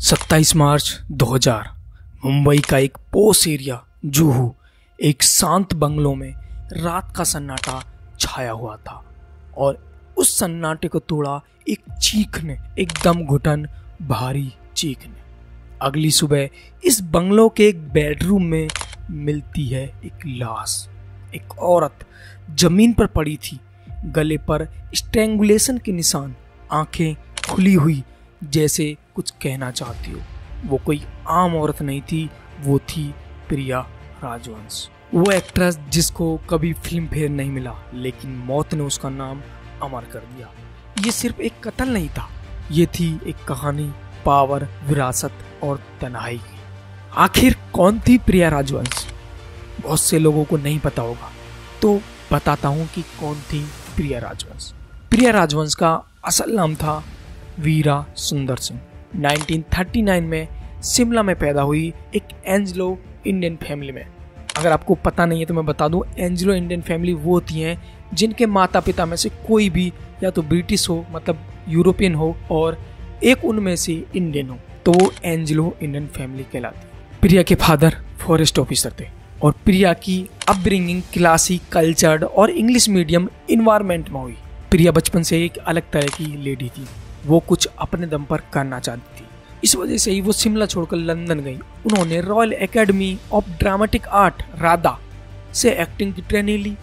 27 मार्च 2000 मुंबई का एक पोश एरिया जुहू, एक शांत बंगलों में रात का सन्नाटा छाया हुआ था और उस सन्नाटे को तोड़ा एक चीख ने, एकदम घुटन भारी चीख ने। अगली सुबह इस बंगलों के एक बेडरूम में मिलती है एक लाश। एक औरत जमीन पर पड़ी थी, गले पर स्ट्रैंगुलेशन के निशान, आंखें खुली हुई जैसे कुछ कहना चाहती हो। वो कोई आम औरत नहीं थी, वो थी प्रिया राजवंश। वो एक्ट्रेस जिसको कभी फिल्म फेयर नहीं मिला, लेकिन मौत ने उसका नाम अमर कर दिया। ये सिर्फ एक कत्ल नहीं था, ये थी एक कहानी पावर, विरासत और तन्हाई की। आखिर कौन थी प्रिया राजवंश? बहुत से लोगों को नहीं पता होगा, तो बताता हूँ कि कौन थी प्रिया राजवंश। प्रिया राजवंश का असल नाम था वीरा सुंदर सिंह। 1939 में शिमला में पैदा हुई एक एंग्लो इंडियन फैमिली में। अगर आपको पता नहीं है तो मैं बता दूं, एंग्लो इंडियन फैमिली वो होती हैं जिनके माता पिता में से कोई भी या तो ब्रिटिश हो, मतलब यूरोपियन हो, और एक उनमें से इंडियन हो, तो वो एंग्लो इंडियन फैमिली कहलाती है। प्रिया के फादर फॉरेस्ट ऑफिसर थे और प्रिया की अपब्रिंगिंग क्लासिक, कल्चर्ड और इंग्लिश मीडियम इन्वायरमेंट में हुई। प्रिया बचपन से एक अलग तरह की लेडी थी। वो कुछ अपने दम पर करना चाहती थी, इस वजह से ही वो शिमला छोड़कर लंदन गई। उन्होंने royal academy of dramatic art Radha से एक्टिंग की ट्रेनिंग ली।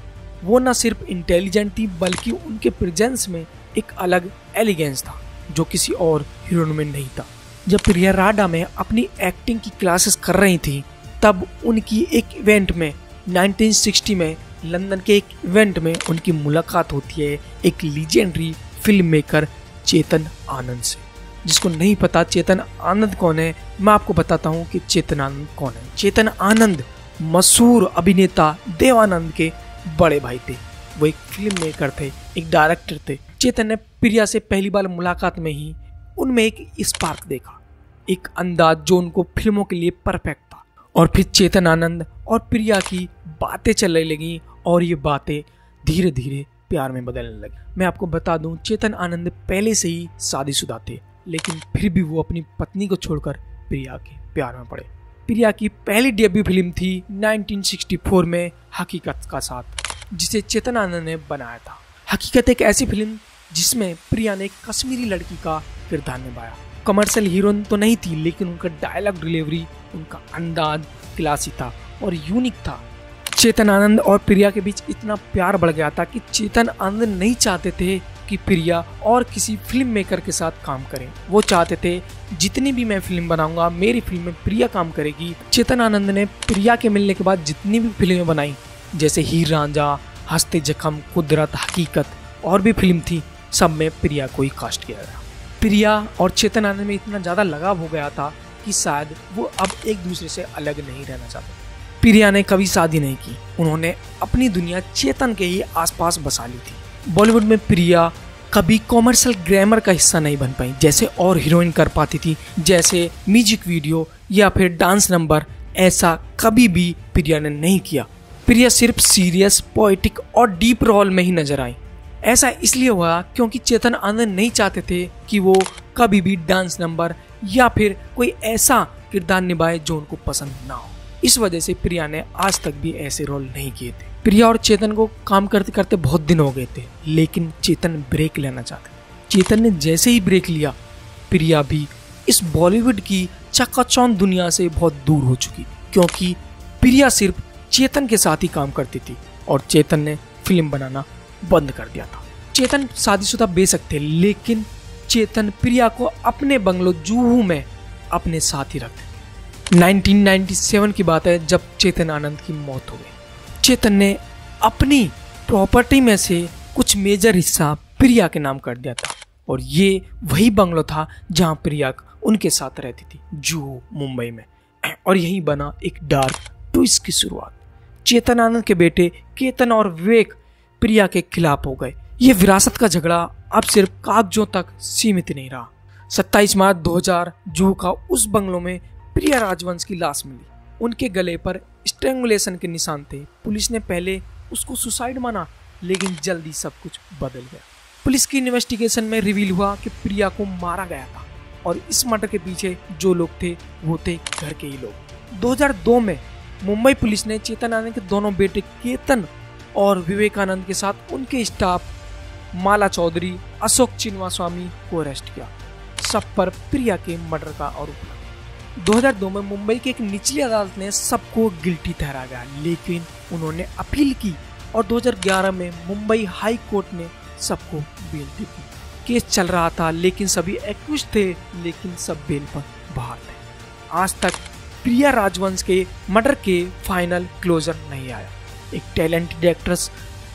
वो न सिर्फ इंटेलिजेंट थी, बल्कि उनके प्रेजेंस में एक अलग एलिगेंस था जो किसी और हीरोइन में नहीं था। जब प्रिया राधा में अपनी एक्टिंग की क्लासेस कर रही थी, तब उनकी एक इवेंट में 1960 में लंदन के एक इवेंट में उनकी मुलाकात होती है एक legendary film maker Chetan Anand से। जिसको नहीं पता चेतन आनंद कौन है, मैं आपको बताता हूँ कि चेतन आनंद कौन है। चेतन आनंद मशहूर अभिनेता देवानंद के बड़े भाई थे। वो एक फिल्म मेकर थे, एक डायरेक्टर थे। चेतन ने प्रिया से पहली बार मुलाकात में ही उनमें एक स्पार्क देखा, एक अंदाज जो उनको फिल्मों के लिए परफेक्ट था। और फिर चेतन आनंद और प्रिया की बातें चलने लगी और ये बातें धीरे धीरे प्यार में बदलने लगी। मैं आपको बता दूं, चेतन आनंद पहले से ही शादीशुदा थे, लेकिन फिर भी वो अपनी पत्नी को छोड़कर प्रिया के प्यार में पड़े। प्रिया की पहली डेब्यू फिल्म थी 1964 में हकीकत का साथ, जिसे चेतन आनंद ने बनाया था। हकीकत एक ऐसी फिल्म जिसमें प्रिया ने एक कश्मीरी लड़की का किरदार निभाया। कमर्शियल हीरोइन तो नहीं थी, लेकिन उनका डायलॉग डिलीवरी, उनका अंदाज क्लासी था और यूनिक था। चेतन आनंद और प्रिया के बीच इतना प्यार बढ़ गया था कि चेतन आनंद नहीं चाहते थे कि प्रिया और किसी फिल्म मेकर के साथ काम करें। वो चाहते थे जितनी भी मैं फिल्म बनाऊंगा, मेरी फिल्म में प्रिया काम करेगी। चेतन आनंद ने प्रिया के मिलने के बाद जितनी भी फिल्में बनाई, जैसे हीर रांझा, हंसते जख्म, कुदरत, हकीकत और भी फिल्म थी, सब में प्रिया को ही कास्ट किया गया। प्रिया और चेतन आनंद में इतना ज़्यादा लगाव हो गया था कि शायद वो अब एक दूसरे से अलग नहीं रहना चाहते। प्रिया ने कभी शादी नहीं की, उन्होंने अपनी दुनिया चेतन के ही आसपास बसा ली थी। बॉलीवुड में प्रिया कभी कॉमर्शियल ग्लैमर का हिस्सा नहीं बन पाई, जैसे और हीरोइन कर पाती थी, जैसे म्यूजिक वीडियो या फिर डांस नंबर। ऐसा कभी भी प्रिया ने नहीं किया। प्रिया सिर्फ सीरियस, पोएटिक और डीप रोल में ही नजर आई। ऐसा इसलिए हुआ क्योंकि चेतन आनंद नहीं चाहते थे कि वो कभी भी डांस नंबर या फिर कोई ऐसा किरदार निभाए जो उनको पसंद ना हो। इस वजह से प्रिया ने आज तक भी ऐसे रोल नहीं किए थे। प्रिया और चेतन को काम करते करते बहुत दिन हो गए थे, लेकिन चेतन ब्रेक लेना चाहते। चेतन ने जैसे ही ब्रेक लिया, प्रिया भी इस बॉलीवुड की चकाचौंध दुनिया से बहुत दूर हो चुकी, क्योंकि प्रिया सिर्फ चेतन के साथ ही काम करती थी और चेतन ने फिल्म बनाना बंद कर दिया था। चेतन शादीशुदा बेशक थे, लेकिन चेतन प्रिया को अपने बंगलो जुहू में अपने साथ ही रखते। 1997 की बात है जब चेतन आनंद की मौत हो गई। चेतन ने अपनी प्रॉपर्टी में से कुछ मेजर हिस्सा प्रिया के नाम कर दिया था और ये वही बंगलो था जहां प्रिया उनके साथ रहती थी, जुहू मुंबई में। और यहीं बना एक डार्क ट्विस्ट की शुरुआत। चेतन आनंद के बेटे केतन और विवेक प्रिया के खिलाफ हो गए। ये विरासत का झगड़ा अब सिर्फ कागजों तक सीमित नहीं रहा। 27 मार्च 2000 जुहू का उस बंगलो में प्रिया राजवंश की लाश मिली। उनके गले पर स्ट्रैंगुलेशन के निशान थे। पुलिस ने पहले उसको सुसाइड माना, लेकिन जल्दी सब कुछ बदल गया। पुलिस की इन्वेस्टिगेशन में रिवील हुआ कि प्रिया को मारा गया था और इस मर्डर के पीछे जो लोग थे वो थे घर के ही लोग। 2002 में मुंबई पुलिस ने चेतन आनंद के दोनों बेटे केतन और विवेकानंद के साथ उनके स्टाफ माला चौधरी, अशोक चिन्नास्वामी को अरेस्ट किया। सब पर प्रिया के मर्डर का आरोप लगा। 2002 में मुंबई की एक निचली अदालत ने सबको गिल्टी ठहराया, लेकिन उन्होंने अपील की और 2011 में मुंबई हाई कोर्ट ने सबको बेल दे दी। केस चल रहा था लेकिन सभी एक्यूज थे, लेकिन सब बेल पर बाहर थे। आज तक प्रिया राजवंश के मर्डर के फाइनल क्लोजर नहीं आया। एक टैलेंटेड एक्ट्रेस,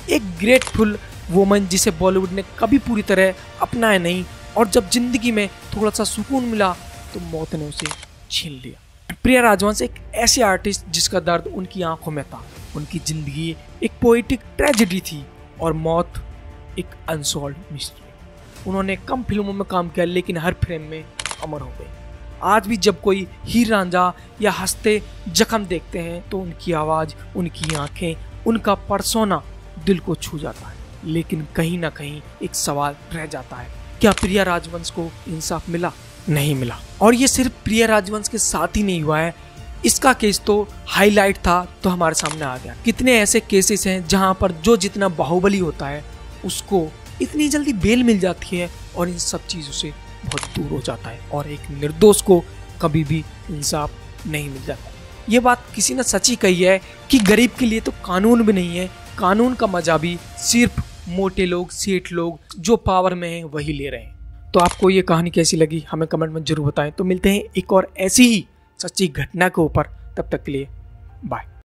एक ग्रेटफुल वुमन जिसे बॉलीवुड ने कभी पूरी तरह अपनाया नहीं, और जब जिंदगी में थोड़ा सा सुकून मिला तो मौत ने उसे छीन लिया। प्रिया राजवंश एक ऐसे आर्टिस्ट जिसका दर्द उनकी आंखों में था। उनकी जिंदगी एक पोएटिक ट्रेजेडी थी और मौत एक अनसॉल्व्ड मिस्ट्री। उन्होंने कम फिल्मों में काम किया लेकिन हर फ्रेम में अमर हो गए। आज भी जब कोई हीर रांझा या हंसते जख्म देखते हैं तो उनकी आवाज, उनकी आंखें, उनका परसोना दिल को छू जाता है। लेकिन कहीं ना कहीं एक सवाल रह जाता है, क्या प्रिया राजवंश को इंसाफ मिला? नहीं मिला। और ये सिर्फ प्रिया राजवंश के साथ ही नहीं हुआ है, इसका केस तो हाईलाइट था तो हमारे सामने आ गया। कितने ऐसे केसेस हैं जहां पर जो जितना बाहुबली होता है उसको इतनी जल्दी बेल मिल जाती है और इन सब चीजों से बहुत दूर हो जाता है, और एक निर्दोष को कभी भी इंसाफ नहीं मिल जाता। ये बात किसी ने सच्ची कही है कि गरीब के लिए तो कानून भी नहीं है, कानून का मजा भी सिर्फ मोटे लोग, सेठ लोग जो पावर में हैं वही ले रहे हैं। तो आपको ये कहानी कैसी लगी हमें कमेंट में जरूर बताएं। तो मिलते हैं एक और ऐसी ही सच्ची घटना के ऊपर, तब तक के लिए बाय।